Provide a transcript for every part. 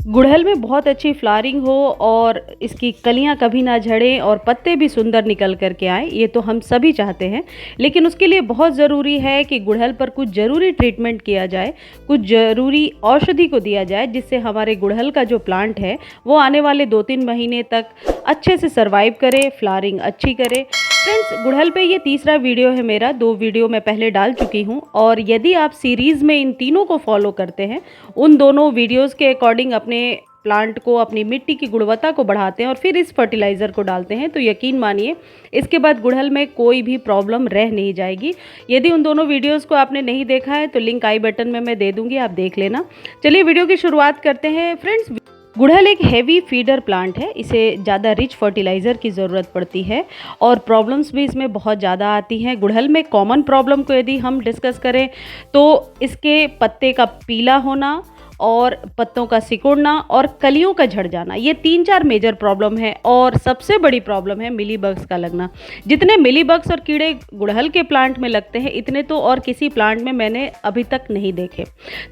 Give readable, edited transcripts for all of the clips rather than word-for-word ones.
गुड़हल में बहुत अच्छी फ्लावरिंग हो और इसकी कलियां कभी ना झड़ें और पत्ते भी सुंदर निकल कर के आएँ, ये तो हम सभी चाहते हैं। लेकिन उसके लिए बहुत ज़रूरी है कि गुड़हल पर कुछ ज़रूरी ट्रीटमेंट किया जाए, कुछ ज़रूरी औषधि को दिया जाए, जिससे हमारे गुड़हल का जो प्लांट है वो आने वाले 2-3 महीने तक अच्छे से सर्वाइव करे, फ्लावरिंग अच्छी करे। फ्रेंड्स, गुड़हल पे ये तीसरा वीडियो है मेरा। 2 वीडियो मैं पहले डाल चुकी हूँ और यदि आप सीरीज़ में इन तीनों को फॉलो करते हैं, उन दोनों वीडियोस के अकॉर्डिंग अपने प्लांट को, अपनी मिट्टी की गुणवत्ता को बढ़ाते हैं और फिर इस फर्टिलाइज़र को डालते हैं, तो यकीन मानिए इसके बाद गुड़हल में कोई भी प्रॉब्लम रह नहीं जाएगी। यदि उन दोनों वीडियोस को आपने नहीं देखा है तो लिंक आई बटन में मैं दे दूंगी, आप देख लेना। चलिए वीडियो की शुरुआत करते हैं। फ्रेंड्स, गुड़हल एक हैवी फीडर प्लांट है, इसे ज़्यादा रिच फर्टिलाइज़र की ज़रूरत पड़ती है और प्रॉब्लम्स भी इसमें बहुत ज़्यादा आती हैं। गुड़हल में कॉमन प्रॉब्लम को यदि हम डिस्कस करें तो इसके पत्ते का पीला होना और पत्तों का सिकुड़ना और कलियों का झड़ जाना, ये 3-4 मेजर प्रॉब्लम है। और सबसे बड़ी प्रॉब्लम है मिली बग्स का लगना। जितने मिली बग्स और कीड़े गुड़हल के प्लांट में लगते हैं, इतने तो और किसी प्लांट में मैंने अभी तक नहीं देखे।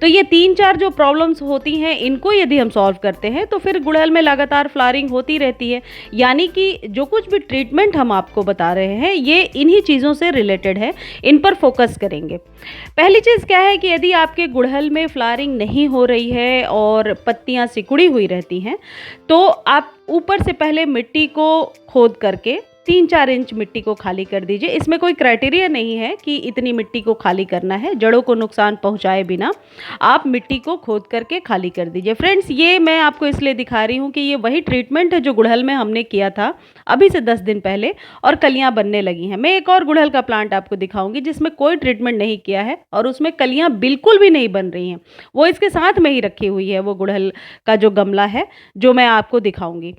तो ये 3-4 जो प्रॉब्लम्स होती हैं, इनको यदि हम सॉल्व करते हैं तो फिर गुड़हल में लगातार फ्लावरिंग होती रहती है। यानी कि जो कुछ भी ट्रीटमेंट हम आपको बता रहे हैं, ये इन्हीं चीज़ों से रिलेटेड है, इन पर फोकस करेंगे। पहली चीज़ क्या है कि यदि आपके गुड़हल में फ्लावरिंग नहीं हो रही है और पत्तियां सिकुड़ी हुई रहती हैं, तो आप ऊपर से पहले मिट्टी को खोद करके 3-4 इंच मिट्टी को खाली कर दीजिए। इसमें कोई क्राइटेरिया नहीं है कि इतनी मिट्टी को खाली करना है। जड़ों को नुकसान पहुंचाए बिना आप मिट्टी को खोद करके खाली कर दीजिए। फ्रेंड्स, ये मैं आपको इसलिए दिखा रही हूँ कि ये वही ट्रीटमेंट है जो गुड़हल में हमने किया था अभी से 10 दिन पहले और कलियां बनने लगी हैं। मैं एक और गुड़हल का प्लांट आपको दिखाऊंगी जिसमें कोई ट्रीटमेंट नहीं किया है और उसमें कलियां बिल्कुल भी नहीं बन रही हैं। वो इसके साथ में ही रखी हुई है, वो गुड़हल का जो गमला है, जो मैं आपको दिखाऊंगी।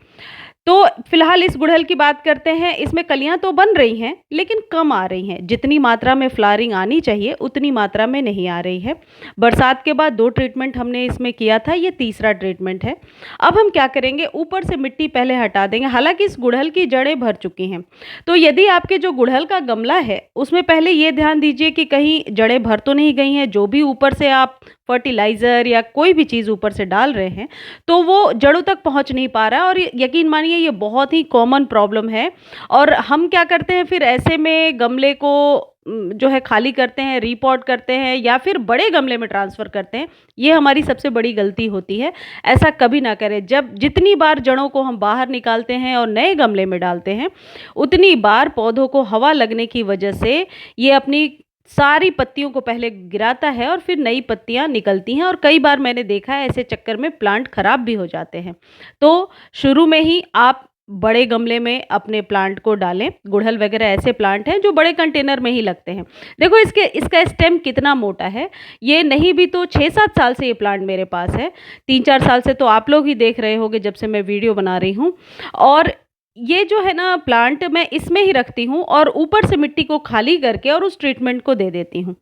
तो फिलहाल इस गुड़हल की बात करते हैं। इसमें कलियां तो बन रही हैं लेकिन कम आ रही हैं। जितनी मात्रा में फ्लावरिंग आनी चाहिए उतनी मात्रा में नहीं आ रही है। बरसात के बाद 2 ट्रीटमेंट हमने इसमें किया था, ये तीसरा ट्रीटमेंट है। अब हम क्या करेंगे, ऊपर से मिट्टी पहले हटा देंगे। हालांकि इस गुड़हल की जड़ें भर चुकी हैं, तो यदि आपके जो गुड़हल का गमला है उसमें पहले ये ध्यान दीजिए कि कहीं जड़ें भर तो नहीं गई हैं। जो भी ऊपर से आप फर्टिलाइज़र या कोई भी चीज़ ऊपर से डाल रहे हैं तो वो जड़ों तक पहुंच नहीं पा रहा है और यकीन मानिए ये बहुत ही कॉमन प्रॉब्लम है। और हम क्या करते हैं फिर ऐसे में, गमले को जो है खाली करते हैं, रीपॉट करते हैं या फिर बड़े गमले में ट्रांसफ़र करते हैं। ये हमारी सबसे बड़ी गलती होती है। ऐसा कभी ना करें। जब जितनी बार जड़ों को हम बाहर निकालते हैं और नए गमले में डालते हैं, उतनी बार पौधों को हवा लगने की वजह से ये अपनी सारी पत्तियों को पहले गिराता है और फिर नई पत्तियां निकलती हैं। और कई बार मैंने देखा है ऐसे चक्कर में प्लांट खराब भी हो जाते हैं। तो शुरू में ही आप बड़े गमले में अपने प्लांट को डालें। गुड़हल वगैरह ऐसे प्लांट हैं जो बड़े कंटेनर में ही लगते हैं। देखो इसका स्टेम कितना मोटा है। ये नहीं भी तो 6-7 साल से ये प्लांट मेरे पास है। 3-4 साल से तो आप लोग ही देख रहे होंगे जब से मैं वीडियो बना रही हूँ। और ये जो है ना प्लांट, मैं इसमें ही रखती हूँ और ऊपर से मिट्टी को खाली करके और उस ट्रीटमेंट को दे देती हूँ।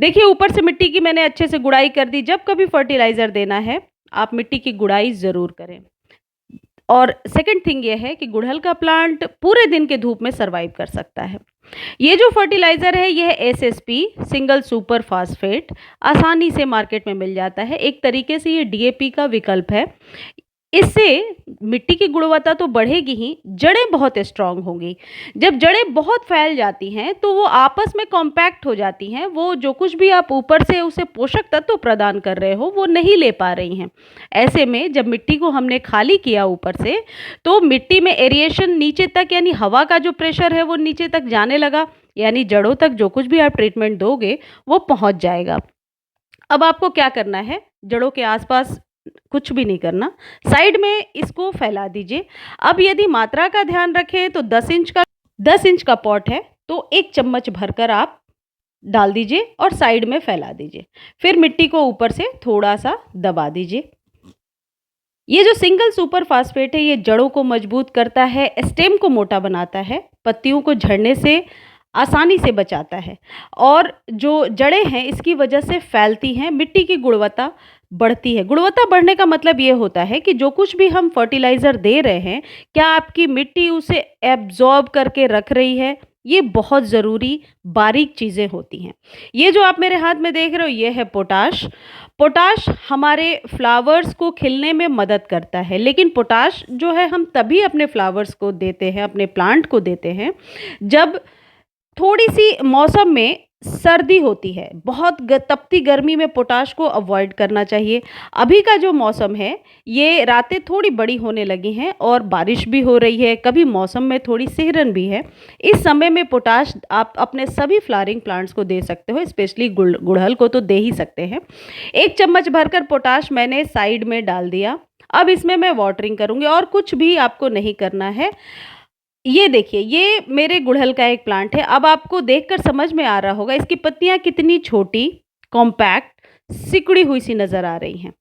देखिए, ऊपर से मिट्टी की मैंने अच्छे से गुड़ाई कर दी। जब कभी फर्टिलाइज़र देना है, आप मिट्टी की गुड़ाई ज़रूर करें। और सेकंड थिंग ये है कि गुड़हल का प्लांट पूरे दिन के धूप में सर्वाइव कर सकता है। ये जो फर्टिलाइज़र है, ये है एसएसपी, सिंगल सुपर फास्फेट। आसानी से मार्केट में मिल जाता है। एक तरीके से ये डीएपी का विकल्प है। इससे मिट्टी की गुणवत्ता तो बढ़ेगी ही, जड़ें बहुत स्ट्रांग होंगी। जब जड़ें बहुत फैल जाती हैं तो वो आपस में कॉम्पैक्ट हो जाती हैं। वो जो कुछ भी आप ऊपर से उसे पोषक तत्व प्रदान कर रहे हो वो नहीं ले पा रही हैं। ऐसे में जब मिट्टी को हमने खाली किया ऊपर से, तो मिट्टी में एरिएशन नीचे तक, यानी हवा का जो प्रेशर है वो नीचे तक जाने लगा। यानी जड़ों तक जो कुछ भी आप ट्रीटमेंट दोगे वो पहुंच जाएगा। अब आपको क्या करना है, जड़ों के आसपास कुछ भी नहीं करना, साइड में इसको फैला दीजिए। अब यदि मात्रा का ध्यान रखें तो 10 इंच का पॉट है तो 1 चम्मच भरकर आप डाल दीजिए और साइड में फैला दीजिए। फिर मिट्टी को ऊपर से थोड़ा सा दबा दीजिए। ये जो सिंगल सुपर फास्फेट है, ये जड़ों को मजबूत करता है, स्टेम को मोटा बनाता है, पत्तियों को झड़ने से आसानी से बचाता है और जो जड़ें हैं इसकी वजह से फैलती हैं, मिट्टी की गुणवत्ता बढ़ती है। गुणवत्ता बढ़ने का मतलब ये होता है कि जो कुछ भी हम फर्टिलाइज़र दे रहे हैं, क्या आपकी मिट्टी उसे एब्जॉर्ब करके रख रही है ये बहुत ज़रूरी बारीक चीज़ें होती हैं। ये जो आप मेरे हाथ में देख रहे हो ये है पोटाश। पोटाश हमारे फ्लावर्स को खिलने में मदद करता है, लेकिन पोटाश जो है हम तभी अपने फ्लावर्स को देते हैं, अपने प्लांट को देते हैं, जब थोड़ी-सी मौसम में सर्दी होती है। बहुत तपती गर्मी में पोटाश को अवॉइड करना चाहिए। अभी का जो मौसम है, ये रातें थोड़ी बड़ी होने लगी हैं और बारिश भी हो रही है, कभी मौसम में थोड़ी सिहरन भी है। इस समय में पोटाश आप अपने सभी फ्लावरिंग प्लांट्स को दे सकते हो, स्पेशली गुड़हल को तो दे ही सकते हैं। 1 चम्मच भरकर पोटाश मैंने साइड में डाल दिया। अब इसमें मैं वाटरिंग करूँगी और कुछ भी आपको नहीं करना है। ये देखिए, ये मेरे गुड़हल का एक प्लांट है। अब आपको देखकर समझ में आ रहा होगा इसकी पत्तियाँ कितनी छोटी, कॉम्पैक्ट, सिकुड़ी हुई सी नज़र आ रही हैं।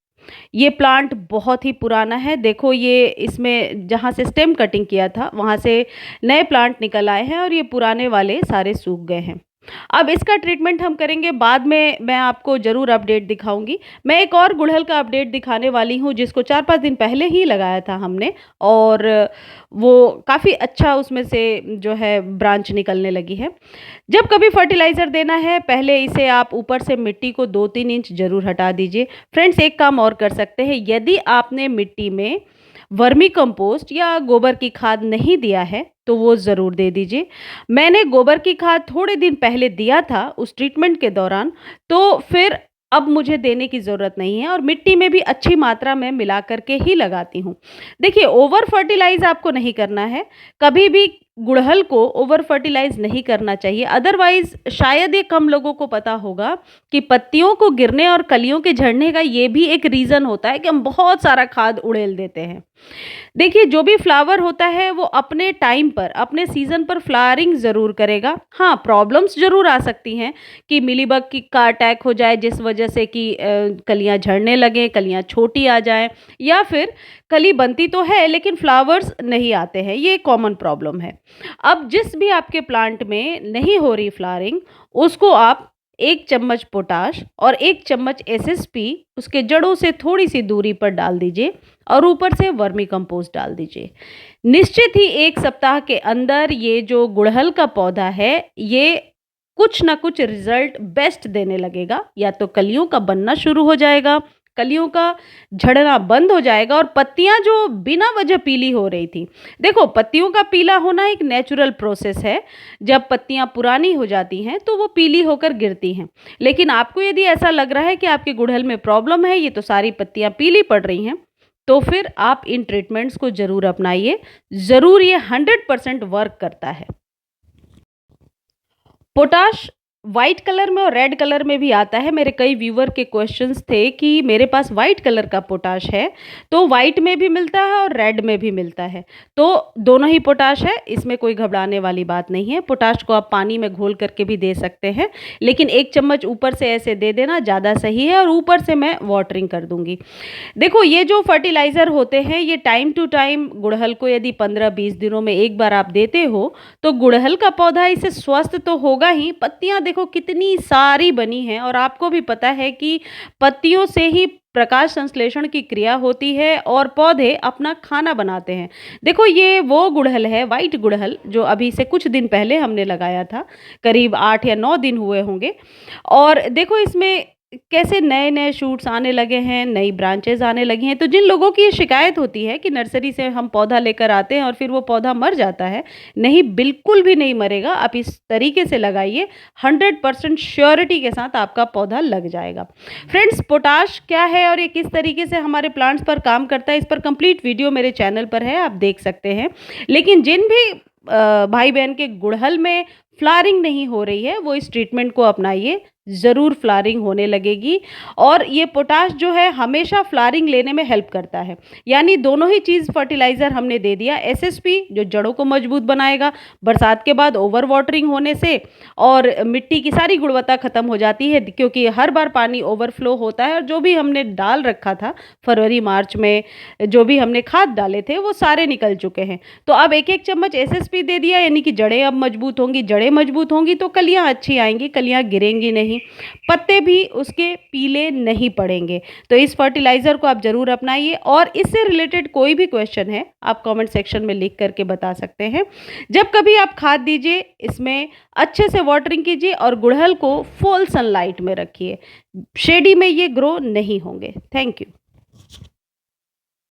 ये प्लांट बहुत ही पुराना है। देखो ये इसमें जहाँ से स्टेम कटिंग किया था, वहाँ से नए प्लांट निकल आए हैं और ये पुराने वाले सारे सूख गए हैं। अब इसका ट्रीटमेंट हम करेंगे बाद में, मैं आपको ज़रूर अपडेट दिखाऊँगी। मैं एक और गुड़हल का अपडेट दिखाने वाली हूँ जिसको 4-5 दिन पहले ही लगाया था हमने और वो काफ़ी अच्छा उसमें से जो है ब्रांच निकलने लगी है। जब कभी फर्टिलाइज़र देना है, पहले इसे आप ऊपर से मिट्टी को 2-3 इंच ज़रूर हटा दीजिए। फ्रेंड्स, एक काम और कर सकते हैं, यदि आपने मिट्टी में वर्मी कंपोस्ट या गोबर की खाद नहीं दिया है तो वो ज़रूर दे दीजिए। मैंने गोबर की खाद थोड़े दिन पहले दिया था उस ट्रीटमेंट के दौरान, तो फिर अब मुझे देने की ज़रूरत नहीं है और मिट्टी में भी अच्छी मात्रा में मिला करके ही लगाती हूँ। देखिए, ओवर फर्टिलाइज़ आपको नहीं करना है, कभी भी गुड़हल को ओवर फर्टिलाइज़ नहीं करना चाहिए। अदरवाइज़ शायद ये कम लोगों को पता होगा कि पत्तियों को गिरने और कलियों के झड़ने का ये भी एक रीज़न होता है कि हम बहुत सारा खाद उड़ेल देते हैं। देखिए, जो भी फ्लावर होता है वो अपने टाइम पर, अपने सीज़न पर फ्लावरिंग ज़रूर करेगा। हाँ, प्रॉब्लम्स ज़रूर आ सकती हैं कि मिलीबग का अटैक हो जाए जिस वजह से कि कलियाँ झड़ने लगें, कलियाँ छोटी आ जाएँ या फिर कली बनती तो है लेकिन फ्लावर्स नहीं आते हैं, ये कॉमन प्रॉब्लम है। अब जिस भी आपके प्लांट में नहीं हो रही फ्लावरिंग, उसको आप 1 चम्मच पोटाश और 1 चम्मच एसएसपी उसके जड़ों से थोड़ी-सी दूरी पर डाल दीजिए और ऊपर से वर्मी कंपोस्ट डाल दीजिए। निश्चित ही 1 सप्ताह के अंदर ये जो गुड़हल का पौधा है, ये कुछ ना कुछ रिज़ल्ट बेस्ट देने लगेगा। या तो कलियों का बनना शुरू हो जाएगा, कलियों का झड़ना बंद हो जाएगा और पत्तियाँ जो बिना वजह पीली हो रही थी, देखो पत्तियों का पीला होना एक नेचुरल प्रोसेस है। जब पत्तियाँ पुरानी हो जाती हैं तो वो पीली होकर गिरती हैं। लेकिन आपको यदि ऐसा लग रहा है कि आपके गुड़हल में प्रॉब्लम है, ये तो सारी पत्तियाँ पीली पड़ रही हैं, तो फिर आप इन ट्रीटमेंट्स को ज़रूर अपनाइए। ज़रूर ये 100% वर्क करता है। पोटाश वाइट कलर में और रेड कलर में भी आता है। मेरे कई व्यूअर के क्वेश्चंस थे कि मेरे पास वाइट कलर का पोटाश है, तो वाइट में भी मिलता है और रेड में भी मिलता है। तो दोनों ही पोटाश है, इसमें कोई घबराने वाली बात नहीं है। पोटाश को आप पानी में घोल करके भी दे सकते हैं, लेकिन 1 चम्मच ऊपर से ऐसे दे देना ज़्यादा सही है और ऊपर से मैं वाटरिंग कर दूँगी। देखो, ये जो फर्टिलाइज़र होते हैं, ये टाइम टू टाइम गुड़हल को यदि 15-20 दिनों में एक बार आप देते हो, तो गुड़हल का पौधा इससे स्वस्थ तो होगा ही। पत्तियाँ देखो कितनी सारी बनी हैं और आपको भी पता है कि पत्तियों से ही प्रकाश संश्लेषण की क्रिया होती है और पौधे अपना खाना बनाते हैं। देखो, ये वो गुड़हल है, वाइट गुड़हल, जो अभी से कुछ दिन पहले हमने लगाया था, करीब 8 या 9 दिन हुए होंगे। और देखो इसमें कैसे नए-नए शूट्स आने लगे हैं, नई ब्रांचेज़ आने लगी हैं। तो जिन लोगों की ये शिकायत होती है कि नर्सरी से हम पौधा लेकर आते हैं और फिर वो पौधा मर जाता है, नहीं, बिल्कुल भी नहीं मरेगा। आप इस तरीके से लगाइए, 100% श्योरिटी के साथ आपका पौधा लग जाएगा। फ्रेंड्स, पोटाश क्या है और ये किस तरीके से हमारे प्लांट्स पर काम करता है, इस पर कंप्लीट वीडियो मेरे चैनल पर है, आप देख सकते हैं। लेकिन जिन भी भाई बहन के गुड़हल में फ्लावरिंग नहीं हो रही है, वो इस ट्रीटमेंट को अपनाइए, ज़रूर फ्लावरिंग होने लगेगी। और ये पोटाश जो है हमेशा फ्लावरिंग लेने में हेल्प करता है। यानी दोनों ही चीज़ फर्टिलाइज़र हमने दे दिया, एसएसपी जो जड़ों को मजबूत बनाएगा बरसात के बाद ओवर वाटरिंग होने से, और मिट्टी की सारी गुणवत्ता ख़त्म हो जाती है क्योंकि हर बार पानी ओवरफ्लो होता है और जो भी हमने डाल रखा था फरवरी मार्च में, जो भी हमने खाद डाले थे वो सारे निकल चुके हैं। तो अब 1-1 चम्मच एसएसपी दे दिया, यानी कि जड़ें अब मजबूत होंगी। जड़ें मजबूत होंगी तो कलियाँ अच्छी आएंगी, कलियाँ गिरेंगी नहीं। पत्ते भी उसके पीले नहीं पड़ेंगे। तो इस फर्टिलाइज़र को आप ज़रूर अपनाइए और इससे रिलेटेड कोई भी क्वेश्चन है, आप कमेंट सेक्शन में लिख कर के बता सकते हैं। जब कभी आप खाद दीजिए, इसमें अच्छे से वाटरिंग कीजिए और गुड़हल को फुल सनलाइट में रखिए। शेडी में ये ग्रो नहीं होंगे। Thank you.